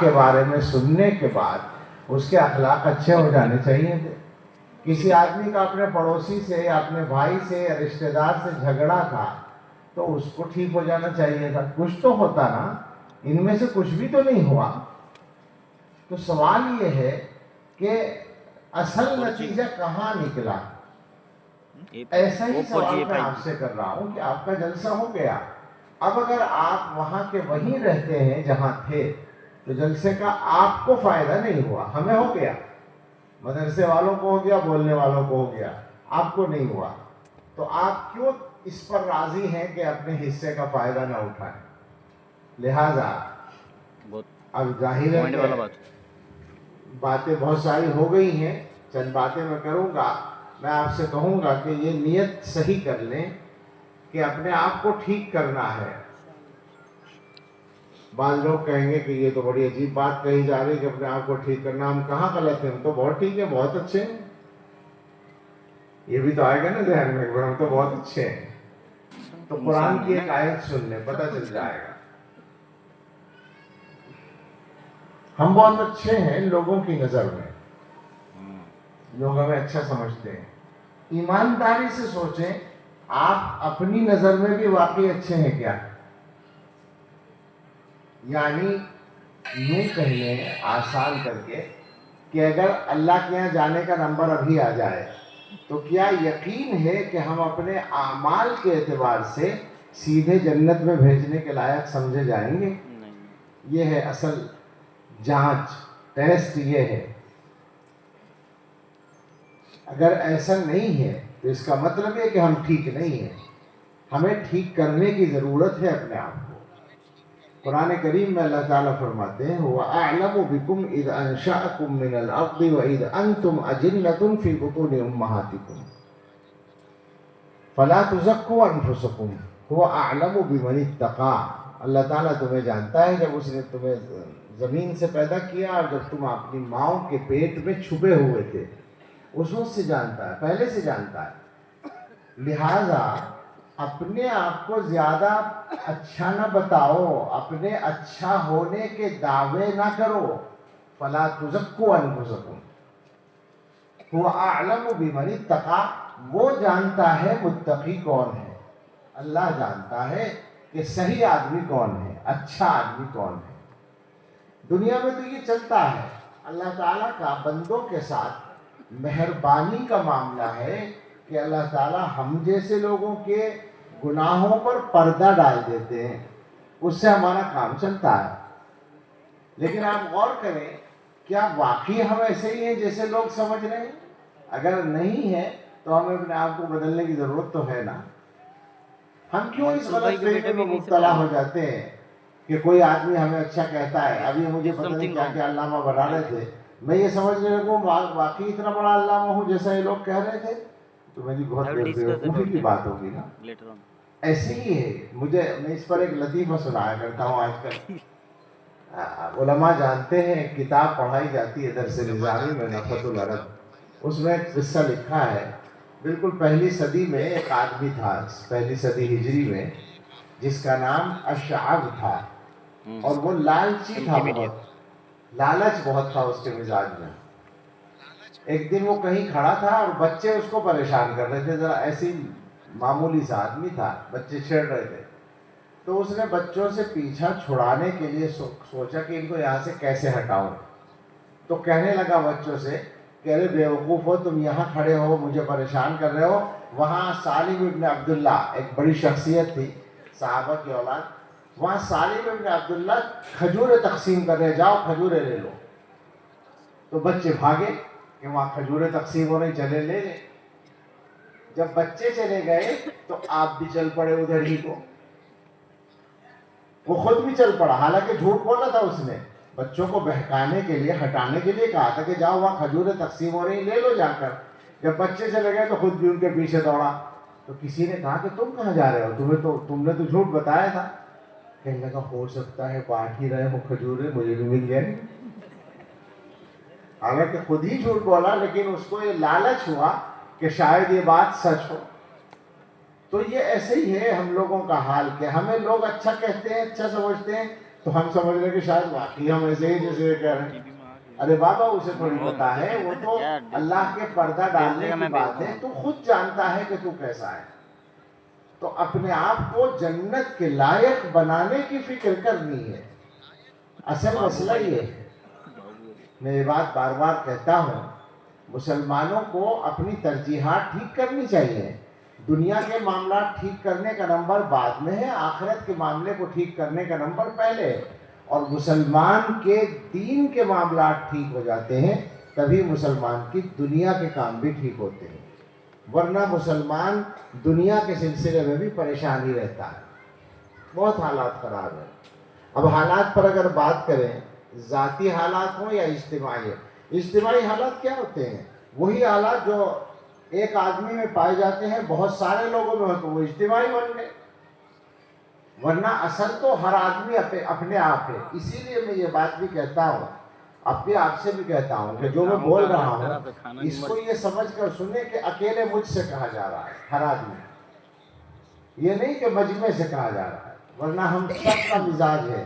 کے بارے میں سننے کے بعد اس کے اخلاق اچھے ہو جانے چاہیے تھے. کسی آدمی کا اپنے پڑوسی سے یا اپنے بھائی سے یا رشتہ دار سے جھگڑا تھا تو اس کو ٹھیک ہو جانا چاہیے تھا. کچھ تو ہوتا نا, ان میں سے کچھ بھی تو نہیں ہوا. تو سوال یہ ہے کہ اصل نتیجہ کہاں نکلا. ایسا ہی سوال میں آپ سے کر رہا ہوں کہ آپ کا جلسہ ہو گیا, اب اگر آپ وہاں کے وہیں رہتے ہیں جہاں تھے تو جلسے کا آپ کو فائدہ نہیں ہوا, ہمیں ہو گیا, مدرسے والوں کو ہو گیا, بولنے والوں کو ہو گیا, آپ کو نہیں ہوا. تو آپ کیوں اس پر راضی ہیں کہ اپنے حصے کا فائدہ نہ اٹھائیں؟ لہذا اب ظاہر ہے کہ باتیں بہت ساری ہو گئی ہیں, چند باتیں میں کروں گا. میں آپ سے کہوں گا کہ یہ نیت صحیح کر لیں کہ اپنے آپ کو ٹھیک کرنا ہے. بعض لوگ کہیں گے کہ یہ تو بڑی عجیب بات کہی جا رہی ہے کہ اپنے آپ کو ٹھیک کرنا, ہم کہاں غلط ہیں, ہم تو بہت ٹھیک ہیں, بہت اچھے ہیں. یہ بھی تو آئے گا نا ذہن میں کہ ہم تو بہت اچھے ہیں. تو قرآن کی ایک آیت سن لیں, پتہ چل جائے گا. ہم بہت اچھے ہیں لوگوں کی نظر میں, لوگ ہمیں اچھا سمجھتے ہیں. ایمانداری سے سوچیں, آپ اپنی نظر میں بھی واقعی اچھے ہیں کیا؟ یعنی یوں کہہ لیں آسان کر کے کہ اگر اللہ کے یہاں جانے کا نمبر ابھی آ جائے تو کیا یقین ہے کہ ہم اپنے اعمال کے اعتبار سے سیدھے جنت میں بھیجنے کے لائق سمجھے جائیں گے؟ یہ ہے اصل جانچ, ٹیسٹ یہ ہے. اگر ایسا نہیں ہے تو اس کا مطلب ہے کہ ہم ٹھیک نہیں ہیں. ہمیں ٹھیک کرنے کی ضرورت ہے اپنے آپ کو. قرآن کریم میں اللہ تعالیٰ فرماتے ہیں وَأَعْلَمُ بِكُمْ إِذْ أَنشَأَكُم مِّنَ الْأَرْضِ وَإِذْ أَنْتُمْ أَجِنَّةٌ فِي بُطُونِ أُمَّهَاتِكُمْ فَلَا تُزَكُّوا أَنفُسَكُمْ هُوَ أَعْلَمُ بِمَنِ اتَّقَىٰ. اللہ تعالیٰ تمہیں جانتا ہے جب اس نے تمہیں زمین سے پیدا کیا اور جب تم اپنی ماؤں کے پیٹ میں چھپے ہوئے تھے, اس وقت سے جانتا ہے, پہلے سے جانتا ہے. لہذا اپنے آپ کو زیادہ اچھا نہ بتاؤ, اپنے اچھا ہونے کے دعوے نہ کرو. فلا تزکوا انفسکم هو اعلم بمن اتقى, وہ جانتا ہے متقی کون ہے. اللہ جانتا ہے کہ صحیح آدمی کون ہے, اچھا آدمی کون ہے. دنیا میں تو یہ چلتا ہے, اللہ تعالیٰ کا بندوں کے ساتھ مہربانی کا معاملہ ہے کہ اللہ تعالیٰ ہم جیسے لوگوں کے گناہوں پر پردہ ڈال دیتے ہیں, اس سے ہمارا کام چلتا ہے. لیکن آپ غور کریں, کیا واقعی ہم ایسے ہی ہیں جیسے لوگ سمجھ رہے ہیں؟ اگر نہیں ہے تو ہمیں اپنے آپ کو بدلنے کی ضرورت تو ہے نا. ہم کیوں اس غلط فہمی میں مبتلا ہو جاتے ہیں کہ کوئی آدمی ہمیں اچھا کہتا ہے. ابھی مجھے پتہ نہیں کیا کیا علامہ بنا رہے تھے, میں یہ سمجھنے لگوں واقعی اتنا بڑا علامہ ہوں جیسا یہ لوگ کہہ رہے تھے, تو میری بہت بیوقوفی کی بات ہوگی نا. ایسے ہی ہے. میں اس پر ایک لطیفہ سنایا کرتا ہوں آج کل. علماء جانتے ہیں, کتاب پڑھائی جاتی ہے درس نظامی میں نفحۃ العرب, اس میں ایک قصہ لکھا ہے. بالکل پہلی صدی میں ایک آدمی تھا, پہلی صدی ہجری میں, جس کا نام اشعب تھا, اور وہ لالچی تھا, بہت لالچ بہت تھا اس کے مزاج میں. ایک دن وہ کہیں کھڑا تھا اور بچے اس کو پریشان کر رہے تھے, ذرا ایسی معمولی سا آدمی تھا, بچے چھیڑ رہے تھے. تو اس نے بچوں سے پیچھا چھڑانے کے لیے سوچا کہ ان کو یہاں سے کیسے ہٹاؤں. تو کہنے لگا بچوں سے کہ ارے بیوقوف ہو, تم یہاں کھڑے ہو, مجھے پریشان کر رہے ہو. وہاں سالم ابن عبداللہ ایک بڑی شخصیت تھی, صحابہ کی اولاد, وہاں سالم ابن عبداللہ کھجوریں تقسیم کر رہے, جاؤ کھجوریں لے لو. تو بچے بھاگے کہ وہاں کھجوریں تقسیم ہو رہی, چلے لے لیں. جب بچے چلے گئے تو آپ بھی چل پڑے ادھر ہی کو. وہ خود بھی چل پڑا, حالانکہ جھوٹ بولا تھا اس نے, بچوں کو بہکانے کے لیے, ہٹانے کے لیے کہا تھا کہ جاؤ وہاں کھجوریں تقسیم ہو رہی, لے لو جا کر. جب بچے چلے گئے تو خود بھی ان کے پیچھے دوڑا. تو کسی نے کہا کہ تم کہاں جا رہے ہو, تم نے تو جھوٹ بتایا تھا. کہنے لگا ہو سکتا ہے بانٹ ہی رہے ہو کھجوریں, مجھے بھی مل جائے. حالانکہ خود ہی جھوٹ بولا, لیکن اس کو یہ لالچ ہوا کہ شاید یہ بات سچ ہو. تو یہ ایسے ہی ہے ہم لوگوں کا حال کہ ہمیں لوگ اچھا کہتے ہیں, اچھا سمجھتے ہیں, تو ہم سمجھ رہے کہ شاید واقعی ہم ایسے ہی جیسے کہہ رہے ہیں. ارے بابا اسے تھوڑی پتا ہے، وہ تو اللہ کے پردہ ڈالنے کی بات ہے، تو خود جانتا ہے کہ تو کیسا ہے. تو اپنے آپ کو جنت کے لائق بنانے کی فکر کرنی ہے. اصل مسئلہ یہ ہے، میں یہ بات بار بار کہتا ہوں، مسلمانوں کو اپنی ترجیحات ٹھیک کرنی چاہیے. دنیا کے معاملات ٹھیک کرنے کا نمبر بعد میں ہے، آخرت کے معاملے کو ٹھیک کرنے کا نمبر پہلے ہے. اور مسلمان کے دین کے معاملات ٹھیک ہو جاتے ہیں تبھی مسلمان کی دنیا کے کام بھی ٹھیک ہوتے ہیں، ورنہ مسلمان دنیا کے سلسلے میں بھی پریشان ہی رہتا ہے. بہت حالات خراب ہیں. اب حالات پر اگر بات کریں، ذاتی حالات ہوں یا اجتماعی، اجتماعی حالات کیا ہوتے ہیں؟ وہی حالات جو ایک آدمی میں پائے جاتے ہیں بہت سارے لوگوں میں ہو تو وہ اجتماعی بن گئے، ورنہ اصل تو ہر آدمی اپنے آپ ہے. اسی لیے میں یہ بات بھی کہتا ہوں، اب بھی آپ سے بھی کہتا ہوں کہ جو میں بول رہا ہوں اس کو یہ سمجھ کر سنیں کہ اکیلے مجھ سے کہا جا رہا ہے، ہر آدمی، یہ نہیں کہ مجمع سے کہا جا رہا ہے. ورنہ ہم سب کا مزاج ہے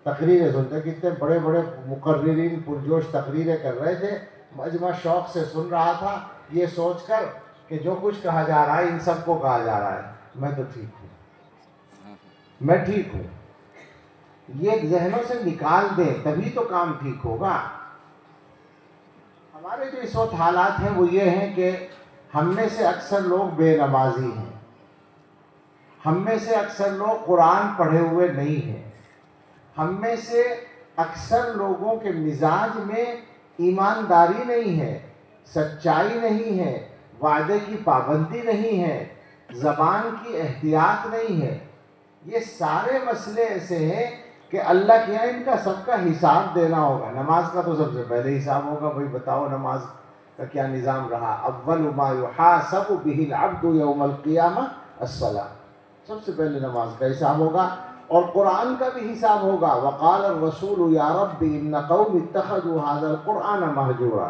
تقریریں سنتے. کتنے بڑے بڑے مقررین پرجوش تقریریں کر رہے تھے، مجمع شوق سے سن رہا تھا، یہ سوچ کر کہ جو کچھ کہا جا رہا ہے ان سب کو کہا جا رہا ہے، میں تو ٹھیک ہوں، میں ٹھیک ہوں. یہ ذہنوں سے نکال دیں تبھی تو کام ٹھیک ہوگا. ہمارے جو اس وقت حالات ہیں وہ یہ ہیں کہ ہم میں سے اکثر لوگ بے نمازی ہیں، ہم میں سے اکثر لوگ قرآن پڑھے ہوئے نہیں ہیں، ہم میں سے اکثر لوگوں کے مزاج میں ایمانداری نہیں ہے، سچائی نہیں ہے، وعدے کی پابندی نہیں ہے، زبان کی احتیاط نہیں ہے. یہ سارے مسئلے ایسے ہیں کہ اللہ کے یہاں ان کا سب کا حساب دینا ہوگا. نماز کا تو سب سے پہلے حساب ہوگا. بھائی بتاؤ نماز کا کیا نظام رہا؟ اول ما یحاسب به العبد یوم القیامہ الصلاۃ. سب سے پہلے نماز کا حساب ہوگا اور قرآن کا بھی حساب ہوگا. وقال الرسول یا رب ان قوم اتخذوا هذا القرآن مہجورا.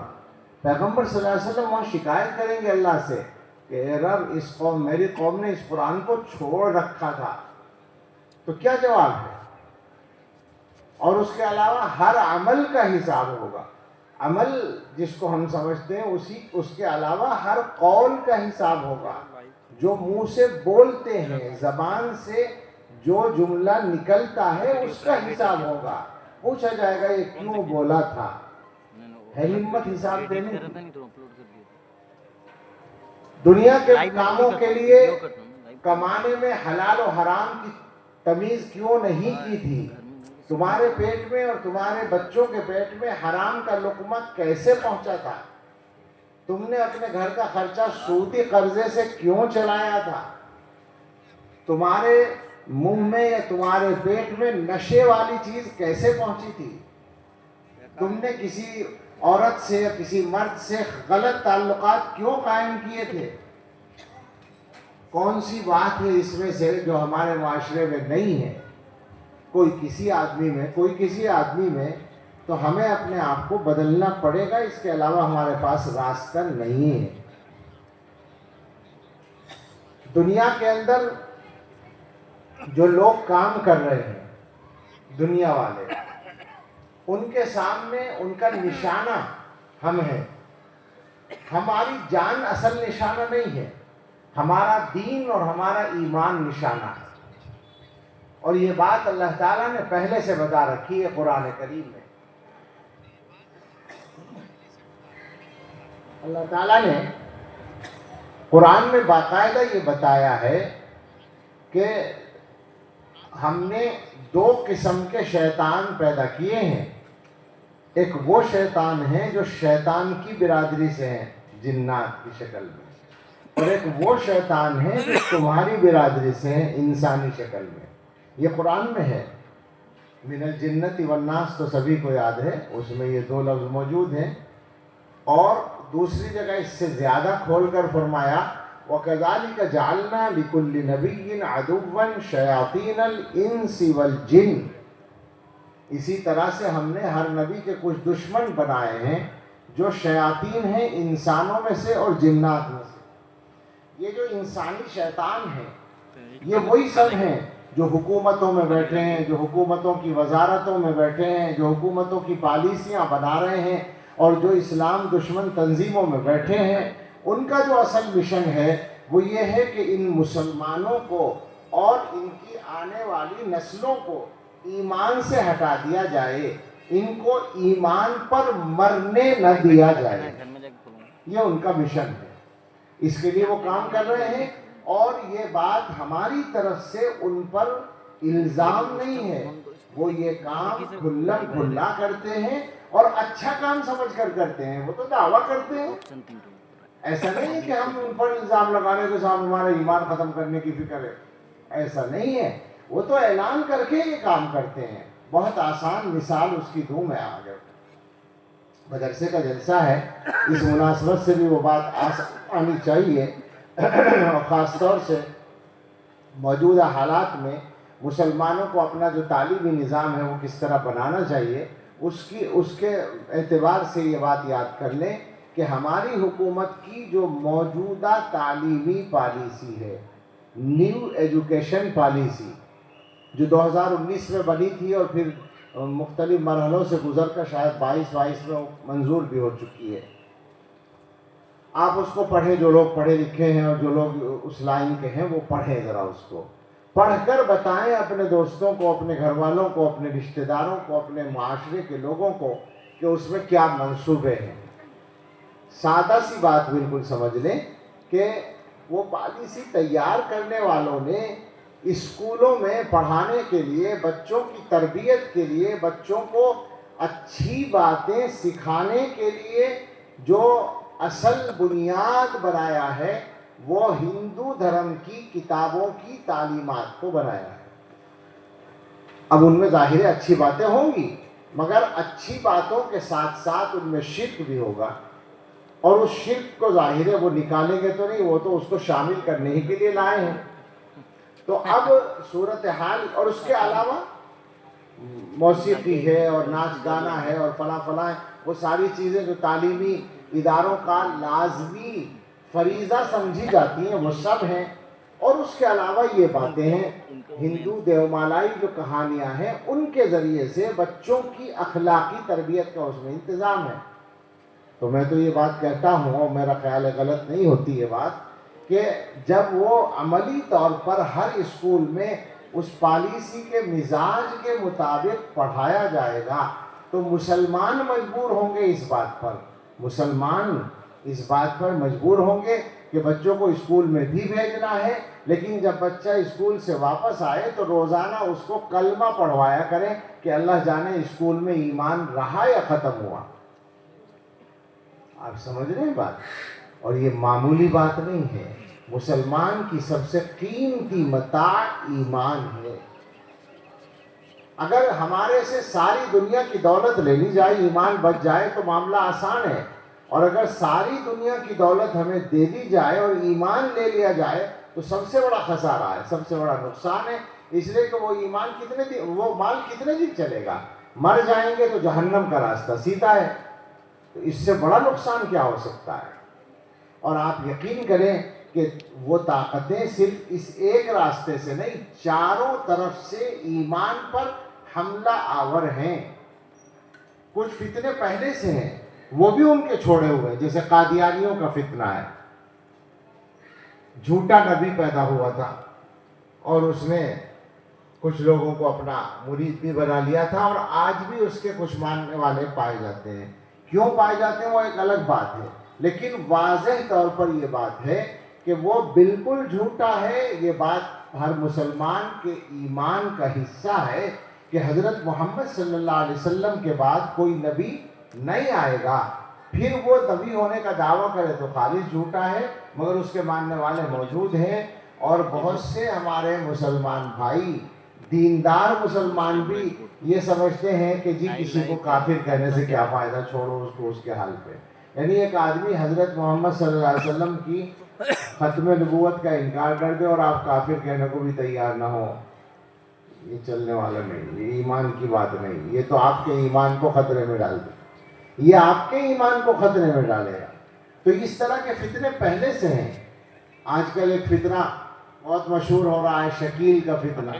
پیغمبر صلی اللہ علیہ وسلم وہاں شکایت کریں گے اللہ سے کہ اے رب اس قوم، میری قوم نے اس قرآن کو چھوڑ رکھا تھا. تو کیا جواب ہے؟ اور اس کے علاوہ ہر عمل کا حساب ہوگا. عمل جس کو ہم سمجھتے ہیں اس کے علاوہ ہر قول کا حساب ہوگا. جو منہ سے بولتے ہیں، زبان سے جو جملہ نکلتا ہے اس کا حساب ہوگا. پوچھا جائے گا یہ کیوں بولا تھا؟ ہے ہمت حساب دینے کی؟ دنیا کے کاموں کے لیے کمانے میں حلال و حرام کی تمیز کیوں نہیں کی تھی؟ تمہارے پیٹ میں اور تمہارے بچوں کے پیٹ میں حرام کا لقمہ کیسے پہنچا تھا؟ تم نے اپنے گھر کا خرچہ سودی قرضے سے کیوں چلایا تھا؟ تمہارے منہ میں یا تمہارے پیٹ میں نشے والی چیز کیسے پہنچی تھی؟ تم نے کسی عورت سے یا کسی مرد سے غلط تعلقات کیوں قائم کیے تھے؟ کون سی بات ہے اس میں سے جو ہمارے معاشرے میں نہیں ہے؟ کوئی کسی آدمی میں تو ہمیں اپنے آپ کو بدلنا پڑے گا. اس کے علاوہ ہمارے پاس راستہ نہیں ہے. دنیا کے اندر جو لوگ کام کر رہے ہیں، دنیا والے، ان کے سامنے ان کا نشانہ ہم ہیں. ہماری جان اصل نشانہ نہیں ہے، ہمارا دین اور ہمارا ایمان نشانہ ہے. اور یہ بات اللہ تعالیٰ نے پہلے سے بتا رکھی ہے قرآن کریم میں. اللہ تعالیٰ نے قرآن میں باقاعدہ یہ بتایا ہے کہ ہم نے 2 قسم کے شیطان پیدا کیے ہیں. ایک وہ شیطان ہیں جو شیطان کی برادری سے ہیں، جنات کی شکل میں، اور ایک وہ شیطان ہیں جو تمہاری برادری سے ہیں، انسانی شکل میں. یہ قرآن میں ہے. من الجنت والناس تو سبھی کو یاد ہے، اس میں یہ 2 لفظ موجود ہیں. اور دوسری جگہ اس سے زیادہ کھول کر فرمایا وَكَذَلِكَ جَعَلْنَا لِكُلِّ نَبِيٍّ عَدُوًّا شَيَاطِينَ الْإِنسِ وَالْجِنِّ. اسی طرح سے ہم نے ہر نبی کے کچھ دشمن بنائے ہیں جو شیاطین ہیں انسانوں میں سے اور جنات میں سے. یہ جو انسانی شیطان ہیں یہ وہی سب ہیں جو حکومتوں میں بیٹھے ہیں، جو حکومتوں کی وزارتوں میں بیٹھے ہیں، جو حکومتوں کی پالیسیاں بنا رہے ہیں، اور جو اسلام دشمن تنظیموں میں بیٹھے ہیں، ان کا جو اصل مشن ہے وہ یہ ہے کہ ان مسلمانوں کو اور ان کی آنے والی نسلوں کو ایمان سے ہٹا دیا جائے، ان کو ایمان پر مرنے نہ دیا جائے۔ یہ ان کا مشن ہے، اس کے لیے وہ کام کر رہے ہیں، اور یہ بات ہماری طرف سے ان پر الزام نہیں ہے، وہ یہ کام کھلم کھلا کرتے ہیں اور اچھا کام سمجھ کر کرتے ہیں، وہ تو دعویٰ کرتے ہیں۔ ایسا نہیں ہے کہ ہم ان پر الزام لگانے کے ساتھ ہمارا ایمان ختم کرنے کی فکر ہے، ایسا نہیں ہے، وہ تو اعلان کر کے یہ کام کرتے ہیں۔ بہت آسان مثال اس کی دوں میں آگے، مدرسے کا جلسہ ہے، اس مناسبت سے بھی وہ بات آنی چاہیے، اور خاص طور سے موجودہ حالات میں مسلمانوں کو اپنا جو تعلیمی نظام ہے وہ کس طرح بنانا چاہیے، اس کے اعتبار سے یہ بات یاد کر لیں کہ ہماری حکومت کی جو موجودہ تعلیمی پالیسی ہے، نیو ایجوکیشن پالیسی، جو 2019 میں بنی تھی اور پھر مختلف مرحلوں سے گزر کر شاید 22 میں منظور بھی ہو چکی ہے، آپ اس کو پڑھیں، جو لوگ پڑھے لکھے ہیں اور جو لوگ اس لائن کے ہیں وہ پڑھیں، ذرا اس کو پڑھ کر بتائیں اپنے دوستوں کو، اپنے گھر والوں کو، اپنے رشتہ داروں کو، اپنے معاشرے کے لوگوں کو کہ اس میں کیا منصوبے ہیں۔ سادہ سی بات بالکل سمجھ لیں کہ وہ پالیسی تیار کرنے والوں نے اسکولوں میں پڑھانے کے لیے، بچوں کی تربیت کے لیے، بچوں کو اچھی باتیں سکھانے کے لیے جو اصل بنیاد بنایا ہے وہ ہندو دھرم کی کتابوں کی تعلیمات کو بنایا ہے۔ اب ان میں ظاہر اچھی باتیں ہوں گی، مگر اچھی باتوں کے ساتھ ساتھ ان میں شرک بھی ہوگا، اور اس شرک کو ظاہر ہے وہ نکالیں گے تو نہیں، وہ تو اس کو شامل کرنے ہی کے لیے لائے ہیں۔ تو اب صورتحال، اور اس کے علاوہ موسیقی ہے اور ناچ گانا ہے اور فلاں فلاں، وہ ساری چیزیں جو تعلیمی اداروں کا لازمی فریضہ سمجھی جاتی ہیں وہ سب ہیں، اور اس کے علاوہ یہ باتیں ہیں، ہندو دیومالائی جو کہانیاں ہیں ان کے ذریعے سے بچوں کی اخلاقی تربیت کا اس میں انتظام ہے۔ تو میں تو یہ بات کہتا ہوں، اور میرا خیال ہے غلط نہیں ہوتی یہ بات، کہ جب وہ عملی طور پر ہر اسکول میں اس پالیسی کے مزاج کے مطابق پڑھایا جائے گا تو مسلمان مجبور ہوں گے اس بات پر، مسلمان اس بات پر مجبور ہوں گے کہ بچوں کو اسکول میں بھی بھیجنا ہے، لیکن جب بچہ اسکول سے واپس آئے تو روزانہ اس کو کلمہ پڑھوایا کریں کہ اللہ جانے اسکول میں ایمان رہا یا ختم ہوا۔ آپ سمجھ رہے ہیں بات؟ اور یہ معمولی بات نہیں ہے، مسلمان کی سب سے قیمتی متاع ایمان ہے۔ اگر ہمارے سے ساری دنیا کی دولت لے لی جائے، ایمان بچ جائے تو معاملہ آسان ہے، اور اگر ساری دنیا کی دولت ہمیں دے دی جائے اور ایمان لے لیا جائے تو سب سے بڑا خسارہ ہے، سب سے بڑا نقصان ہے، اس لیے کہ وہ ایمان کتنے دن، وہ مال کتنے دن چلے گا؟ مر جائیں گے تو جہنم کا راستہ سیدھا ہے، تو اس سے بڑا نقصان کیا ہو سکتا ہے؟ اور آپ یقین کریں کہ وہ طاقتیں صرف اس ایک راستے سے نہیں، چاروں طرف سے ایمان پر حملہ آور ہیں۔ کچھ فتنے پہلے سے ہیں، وہ بھی ان کے چھوڑے ہوئے، جیسے قادیانیوں کا فتنہ ہے، جھوٹا نبی پیدا ہوا تھا اور اس نے کچھ لوگوں کو اپنا مرید بھی بنا لیا تھا، اور آج بھی اس کے کچھ ماننے والے پائے جاتے ہیں۔ کیوں پائے جاتے ہیں وہ ایک الگ بات ہے، لیکن واضح طور پر یہ بات ہے کہ وہ بالکل جھوٹا ہے۔ یہ بات ہر مسلمان کے ایمان کا حصہ ہے کہ حضرت محمد صلی اللہ علیہ وسلم کے بعد کوئی نبی نہیں آئے گا، پھر وہ نبی ہونے کا دعویٰ کرے تو خالص جھوٹا ہے، مگر اس کے ماننے والے موجود ہیں۔ اور بہت سے ہمارے مسلمان بھائی، دیندار مسلمان بھی یہ سمجھتے ہیں کہ جی کسی کو کافر کہنے سے کیا فائدہ، چھوڑو اس کو اس کے حال پہ۔ یعنی ایک آدمی حضرت محمد صلی اللہ علیہ وسلم کی ختم نبوت کا انکار کر دے اور آپ کافر کہنے کو بھی تیار نہ ہو، یہ چلنے والا نہیں، یہ ایمان کی بات نہیں، یہ تو آپ کے ایمان کو خطرے میں ڈال دے، یہ آپ کے ایمان کو خطرے میں ڈالے گا۔ تو اس طرح کے فتنے پہلے سے ہیں۔ آج کل ایک فتنہ بہت مشہور ہو رہا ہے شکیل کا فتنہ،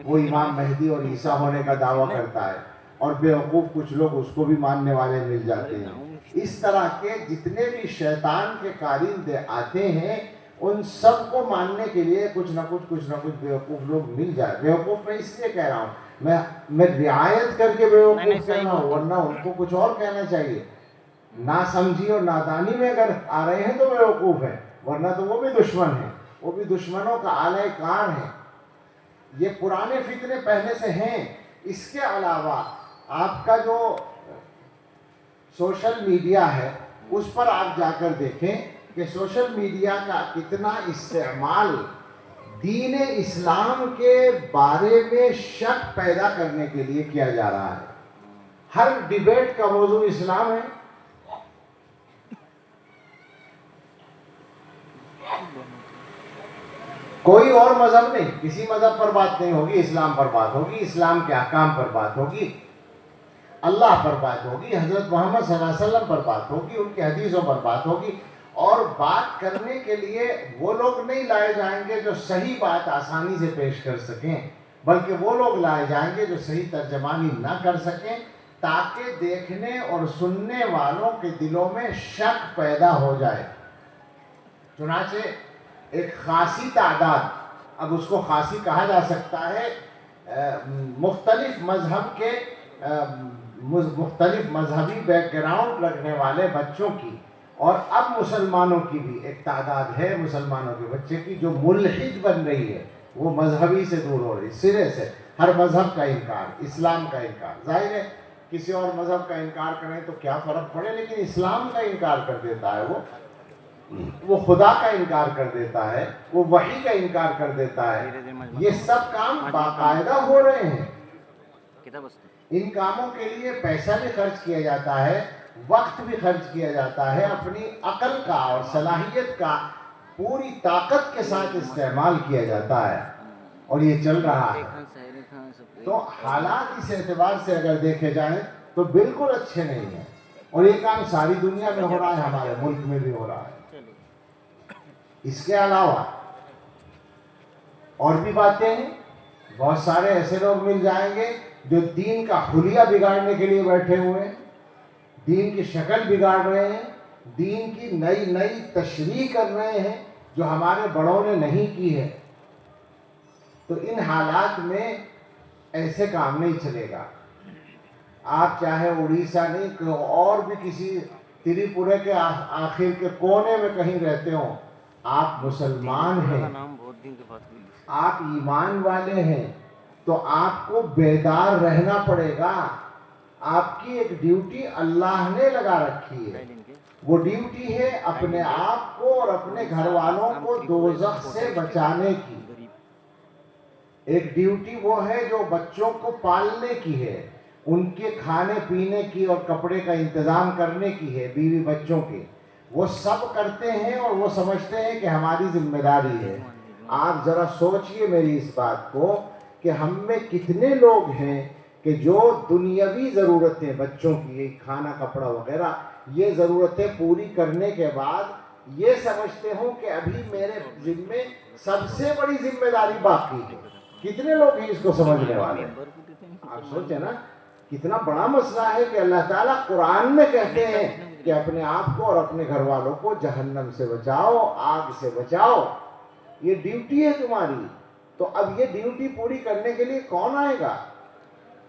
وہ امام مہدی اور عیسیٰ ہونے کا دعویٰ کرتا ہے، اور بیوقوف کچھ لوگ اس کو بھی ماننے والے مل جاتے ہیں۔ اس طرح کے جتنے بھی شیطان کے کارندے آتے ہیں ان سب کو ماننے کے لیے کچھ نہ کچھ بیوقوف لوگ مل جائے۔ بیوقوف میں اس لیے کہہ رہا ہوں، میں رعایت کر کے بیوقوف کہہ رہا ہوں، ورنہ ان کو کچھ اور کہنا چاہیے۔ ناسمجھی اور نادانی میں اگر آ رہے ہیں تو بیوقوف ہیں، ورنہ تو وہ بھی دشمن ہیں، وہ بھی دشمنوں کا آلۂ کار ہیں۔ یہ پرانے فتنے پہلے سے ہیں۔ اس کے علاوہ آپ کا جو سوشل میڈیا ہے اس پر آپ جا کر دیکھیں کہ سوشل میڈیا کا کتنا استعمال دین اسلام کے بارے میں شک پیدا کرنے کے لیے کیا جا رہا ہے۔ ہر ڈیبیٹ کا موضوع اسلام ہے۔ کوئی اور مذہب نہیں، کسی مذہب پر بات نہیں ہوگی، اسلام پر بات ہوگی، اسلام کے احکام پر بات ہوگی، اللہ پر بات ہوگی، حضرت محمد صلی اللہ علیہ وسلم پر بات ہوگی، ان کی حدیثوں پر بات ہوگی۔ اور بات کرنے کے لیے وہ لوگ نہیں لائے جائیں گے جو صحیح بات آسانی سے پیش کر سکیں، بلکہ وہ لوگ لائے جائیں گے جو صحیح ترجمانی نہ کر سکیں، تاکہ دیکھنے اور سننے والوں کے دلوں میں شک پیدا ہو جائے۔ چنانچہ ایک خاصی تعداد، اب اس کو خاصی کہا جا سکتا ہے، مختلف مذہب کے مختلف مذہبی بیک گراؤنڈ رکھنے والے بچوں کی، اور اب مسلمانوں کی بھی ایک تعداد ہے مسلمانوں کے بچے کی جو ملحد بن رہی ہے، وہ مذہبی سے دور ہو رہی، سرے سے ہر مذہب کا انکار، اسلام کا انکار۔ ظاہر ہے کسی اور مذہب کا انکار کریں تو کیا فرق پڑے، لیکن اسلام کا انکار کر دیتا ہے، وہ خدا کا انکار کر دیتا ہے، وہ وحی کا انکار کر دیتا ہے۔ یہ سب کام باقاعدہ ہو رہے ہیں۔ ان کاموں کے لیے پیسہ بھی خرچ کیا جاتا ہے، وقت بھی خرچ کیا جاتا ہے، اپنی عقل کا اور صلاحیت کا پوری طاقت کے ساتھ استعمال کیا جاتا ہے، اور یہ چل رہا ہے۔ تو حالات اس اعتبار سے اگر دیکھے جائیں تو بالکل اچھے نہیں ہیں، اور یہ کام ساری دنیا میں ہو رہا ہے، ہمارے ملک میں بھی ہو رہا ہے۔ اس کے علاوہ اور بھی باتیں ہیں، بہت سارے ایسے لوگ مل جائیں گے جو دین کا حلیہ بگاڑنے کے لیے بیٹھے ہوئے ہیں، دین کی شکل بگاڑ رہے ہیں، دین کی نئی نئی تشریح کر رہے ہیں جو ہمارے بڑوں نے نہیں کی ہے۔ تو ان حالات میں ایسے کام نہیں چلے گا۔ آپ چاہے اڑیسہ نہیں اور بھی کسی تریپورے کے آخر کے کونے میں کہیں رہتے ہوں، آپ مسلمان ہیں، آپ ایمان والے ہیں، تو آپ کو بیدار رہنا پڑے گا۔ آپ کی ایک ڈیوٹی اللہ نے لگا رکھی ہے، وہ ڈیوٹی ہے اپنے آپ کو اور اپنے گھر والوں کو دوزخ سے بچانے کی۔ ایک ڈیوٹی وہ ہے جو بچوں کو پالنے کی ہے، ان کے کھانے پینے کی اور کپڑے کا انتظام کرنے کی ہے، بیوی بچوں کی۔ وہ سب کرتے ہیں اور وہ سمجھتے ہیں کہ ہماری ذمہ داری ہے۔ آپ ذرا سوچئے میری اس بات کو کہ ہم میں کتنے لوگ ہیں کہ جو دنیاوی ضرورتیں بچوں کی، کھانا کپڑا وغیرہ، یہ ضرورتیں پوری کرنے کے بعد یہ سمجھتے ہوں کہ ابھی میرے ذمے سب سے بڑی ذمہ داری باقی ہے۔ کتنے لوگ ہیں اس کو سمجھنے والے؟ آپ سوچیں نا کتنا بڑا مسئلہ ہے کہ اللہ تعالیٰ قرآن میں کہتے ہیں کہ اپنے آپ کو اور اپنے گھر والوں کو جہنم سے بچاؤ، آگ سے بچاؤ، یہ ڈیوٹی ہے تمہاری۔ تو اب یہ ڈیوٹی پوری کرنے کے لیے کون آئے گا؟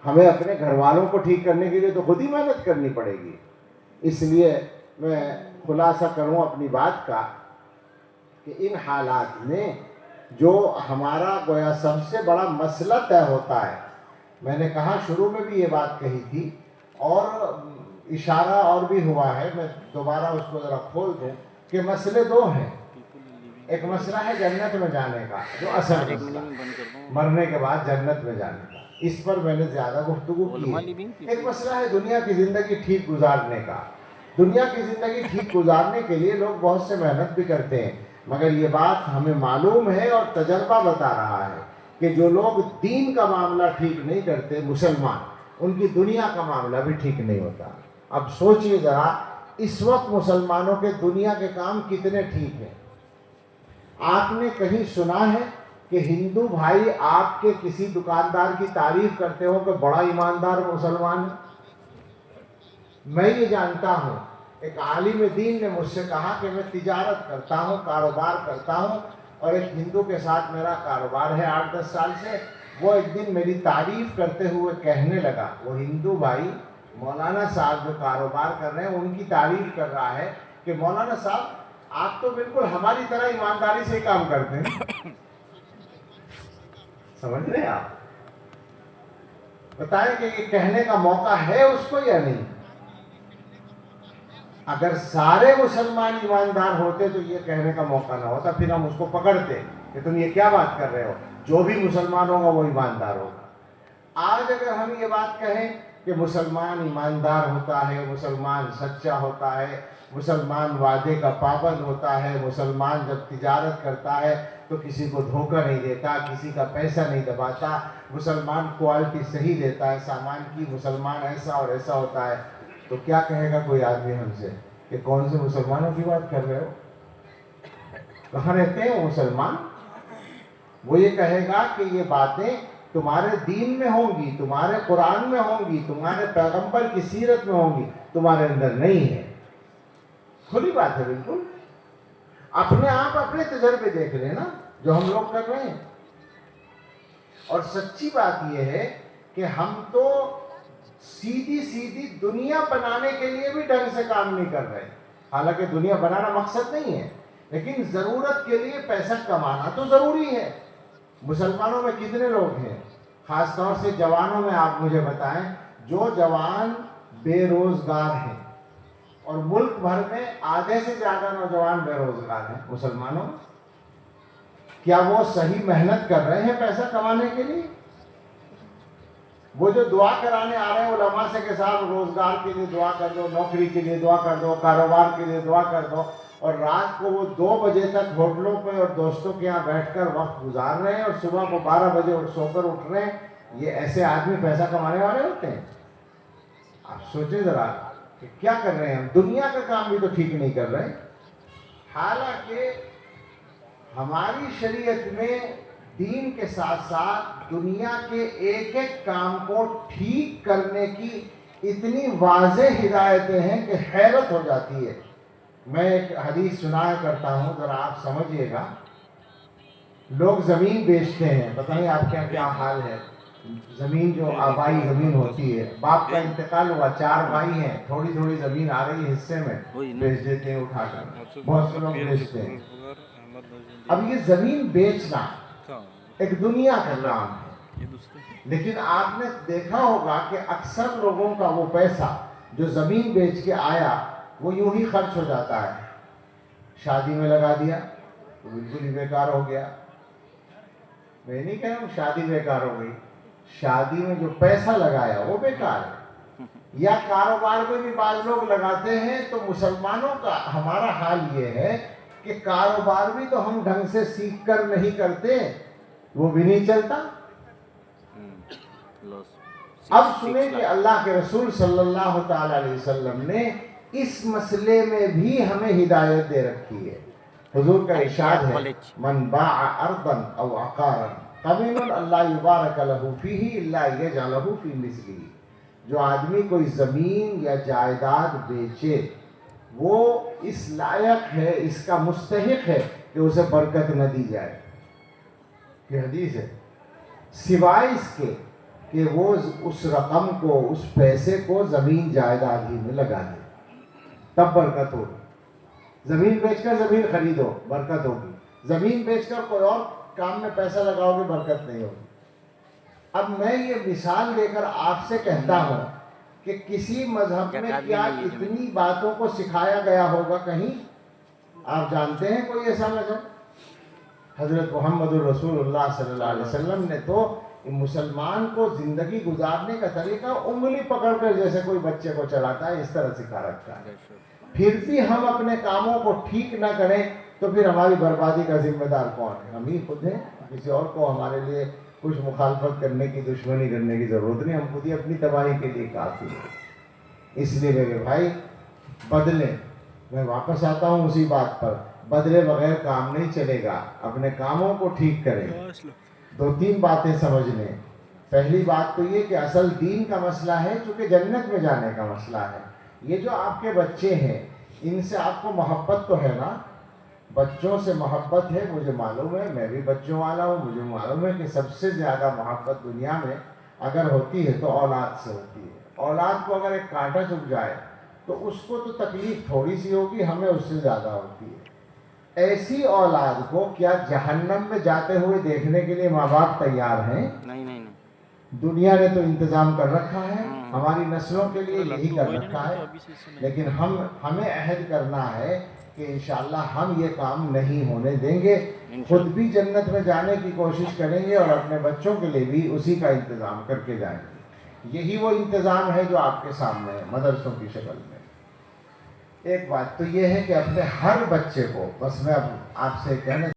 ہمیں اپنے گھر والوں کو ٹھیک کرنے کے لیے تو خود ہی محنت کرنی پڑے گی۔ اس لیے میں خلاصہ کروں اپنی بات کا کہ ان حالات میں جو ہمارا گویا سب سے بڑا مسئلہ طے ہوتا ہے، میں نے کہا شروع میں بھی یہ بات کہی تھی اور اشارہ اور بھی ہوا ہے، میں دوبارہ اس کو ذرا کھول دوں کہ مسئلے دو ہیں۔ ایک مسئلہ ہے جنت میں جانے کا، جو اصل مسئلہ، مرنے کے بعد جنت میں جانے کا، اس پر میں نے زیادہ گفتگو کی ہے۔ ایک مسئلہ ہے دنیا کی زندگی ٹھیک گزارنے کا۔ دنیا کی زندگی ٹھیک گزارنے کے لیے لوگ بہت سے محنت بھی کرتے ہیں، مگر یہ بات ہمیں معلوم ہے اور تجربہ بتا رہا ہے کہ جو لوگ دین کا معاملہ ٹھیک نہیں کرتے، مسلمان، ان کی دنیا کا معاملہ بھی ٹھیک نہیں ہوتا۔ اب سوچئے ذرا اس وقت مسلمانوں کے دنیا کے کام کتنے ٹھیک ہیں۔ آپ نے کہیں سنا ہے کہ ہندو بھائی آپ کے کسی دکاندار کی تعریف کرتے ہو کہ بڑا ایماندار مسلمان ہے؟ میں یہ جانتا ہوں، ایک عالم دین نے مجھ سے کہا کہ میں تجارت کرتا ہوں، کاروبار کرتا ہوں، اور ایک ہندو کے ساتھ میرا کاروبار ہے 8-10 سال سے. وہ ایک دن میری تعریف کرتے ہوئے کہنے لگا، وہ ہندو بھائی مولانا صاحب جو کاروبار کر رہے ہیں ان کی تعریف کر رہا ہے کہ مولانا صاحب آپ تو بالکل ہماری طرح ایمانداری سے کام کرتے ہیں. سمجھ رہے ہیں آپ؟ بتائیں کہ یہ کہنے کا موقع ہے اس کو یا نہیں؟ اگر سارے مسلمان ایماندار ہوتے تو یہ کہنے کا موقع نہ ہوتا، پھر ہم اس کو پکڑتے کہ تم یہ کیا بات کر رہے ہو، جو بھی مسلمان ہوگا وہ ایماندار ہوگا. آج اگر ہم یہ بات کہیں کہ مسلمان ایماندار ہوتا ہے، مسلمان سچا ہوتا ہے، مسلمان وعدے کا پابند ہوتا ہے، مسلمان جب تجارت کرتا ہے تو کسی کو دھوکہ نہیں دیتا، کسی کا پیسہ نہیں دباتا، مسلمان کوالٹی صحیح دیتا ہے سامان کی، مسلمان ایسا اور ایسا ہوتا ہے، تو کیا کہے گا کوئی آدمی ہم سے کہ کون سے مسلمانوں کی بات کر رہے ہو، کہاں رہتے ہیں وہ مسلمان؟ وہ یہ کہے گا کہ یہ باتیں تمہارے دین میں ہوں گی، تمہارے قرآن میں ہوں گی، تمہارے پیغمبر کی سیرت میں ہوں گی، تمہارے اندر نہیں ہے. کھلی بات ہے بالکل. اپنے آپ اپنے تجربے دیکھ لیں نا جو ہم لوگ کر رہے ہیں. اور سچی بات یہ ہے کہ ہم تو سیدھی دنیا بنانے کے لیے بھی ڈھنگ سے کام نہیں کر رہے. حالانکہ دنیا بنانا مقصد نہیں ہے، لیکن ضرورت کے لیے پیسہ کمانا تو ضروری ہے. مسلمانوں میں کتنے لوگ ہیں، خاص طور سے جوانوں میں آپ مجھے بتائیں، جو جوان بے روزگار ہیں، اور ملک بھر میں آدھے سے زیادہ نوجوان بے روزگار ہیں مسلمانوں میں. کیا وہ صحیح محنت کر رہے ہیں پیسہ کمانے کے لیے؟ وہ جو دعا کرانے آ رہے ہیں علماء سے کہ صاحب روزگار کے لیے دعا کر دو، نوکری کے لیے دعا کر دو، کاروبار کے لیے دعا کر دو، اور رات کو وہ 2 بجے تک ہوٹلوں پہ اور دوستوں کے یہاں بیٹھ کر وقت گزار رہے ہیں، اور صبح کو 12 بجے سو کر اٹھ رہے ہیں. یہ ایسے آدمی پیسہ کمانے والے ہوتے ہیں؟ آپ سوچیں ذرا کہ کیا کر رہے ہیں ہم. دنیا کا کام بھی تو ٹھیک نہیں کر رہے. حالانکہ ہماری شریعت میں دین کے ساتھ ساتھ دنیا کے ایک ایک کام کو ٹھیک کرنے کی اتنی واضح ہدایتیں ہیں کہ حیرت ہو جاتی ہے. میں ایک حدیث سنایا کرتا ہوں، ذرا آپ سمجھیے گا. لوگ زمین بیچتے ہیں، پتہ نہیں آپ کے کیا حال ہے. زمین جو آبائی زمین ہوتی ہے، باپ کا انتقال ہوا، 4 بھائی ہیں، تھوڑی تھوڑی زمین آ رہی ہے حصے میں، بیچ دیتے ہیں اٹھا کر. بہت سے لوگ بیچتے ہیں. اب یہ زمین بیچنا ایک دنیا کا کام ہے، لیکن آپ نے دیکھا ہوگا کہ اکثر لوگوں کا وہ پیسہ جو زمین بیچ کے آیا وہ یوں ہی خرچ ہو جاتا ہے. شادی میں لگا دیا تو بالکل ہی بیکار ہو گیا. میں نہیں کہہ رہا ہوں شادی بیکار ہو گئی، شادی میں جو پیسہ لگایا وہ بیکار ہے. یا کاروبار میں بھی بعض لوگ لگاتے ہیں. تو مسلمانوں کا ہمارا حال یہ ہے کہ کاروبار بھی تو ہم ڈھنگ سے سیکھ کر نہیں کرتے، وہ بھی نہیں چلتا. اب سنیں کہ اللہ کے رسول صلی اللہ تعالی علیہ وسلم نے اس مسئلے میں بھی ہمیں ہدایت دے رکھی ہے. حضور کا ارشاد ہے، من باع ارضا او عقارا قبل اللہ یبارک لہ فیہ الا یجعلہ فی مثلہ. جو آدمی کوئی زمین یا جائیداد بیچے وہ اس لائق ہے، اس کا مستحق ہے کہ اسے برکت نہ دی جائے. یہ حدیث ہے. سوائے اس کے کہ وہ اس رقم کو، اس پیسے کو زمین جائیداد ہی میں لگا دے، تب برکت ہوگی. زمین بیچ کر زمین خریدو برکت ہوگی، زمین بیچ کر کوئی اور کام میں پیسہ لگاؤ گے برکت نہیں ہوگی. اب میں یہ مثال دے کر آپ سے کہتا ہوں کہ کسی مذہب میں کیا اتنی باتوں کو سکھایا گیا ہوگا کہیں؟ آپ جانتے ہیں کوئی ایسا مذہب؟ حضرت محمد الرسول اللہ صلی اللہ علیہ وسلم نے تو مسلمان کو زندگی گزارنے کا طریقہ انگلی پکڑ کر جیسے کوئی بچے کو چلاتا ہے اس طرح سکھا رکھا ہے. پھر بھی ہم اپنے کاموں کو ٹھیک نہ کریں تو پھر ہماری بربادی کا ذمہ دار کون ہے؟ ہم ہی خود ہیں. کسی اور کو ہمارے لیے کچھ مخالفت کرنے کی، دشمنی کرنے کی ضرورت نہیں. ہم خود ہی اپنی تباہی کے لیے کافی ہیں. اس لیے میرے بھائی بدلیں. میں واپس آتا ہوں اسی بات پر، بدلے بغیر کام نہیں چلے گا، اپنے کاموں کو ٹھیک کریں۔ دو تین باتیں سمجھ لیں۔ پہلی بات تو یہ کہ اصل دین کا مسئلہ ہے، چونکہ جنت میں جانے کا مسئلہ ہے۔ یہ جو آپ کے بچے ہیں، ان سے آپ کو محبت تو ہے نا، بچوں سے محبت ہے، مجھے معلوم ہے، میں بھی بچوں والا ہوں، مجھے معلوم ہے کہ سب سے زیادہ محبت دنیا میں اگر ہوتی ہے تو اولاد سے ہوتی ہے۔ اولاد کو اگر ایک کانٹا چبھ جائے تو اس کو تو تکلیف تھوڑی سی ہوگی، ہمیں اس سے زیادہ ہوتی ہے۔ ایسی اولاد کو کیا جہنم میں جاتے ہوئے دیکھنے کے لیے ماں باپ تیار ہیں؟ نہیں۔ دنیا نے تو انتظام کر رکھا ہے، ہماری نسلوں کے لیے یہی کر رکھا ہے، لیکن ہمیں عہد کرنا ہے کہ انشاءاللہ ہم یہ کام نہیں ہونے دیں گے، خود بھی جنت میں جانے کی کوشش کریں گے اور اپنے بچوں کے لیے بھی اسی کا انتظام کر کے جائیں گے۔ یہی وہ انتظام ہے جو آپ کے سامنے ہے مدرسوں کی شکل میں۔ ایک بات تو یہ ہے کہ اپنے ہر بچے کو، بس میں اب آپ سے کہنا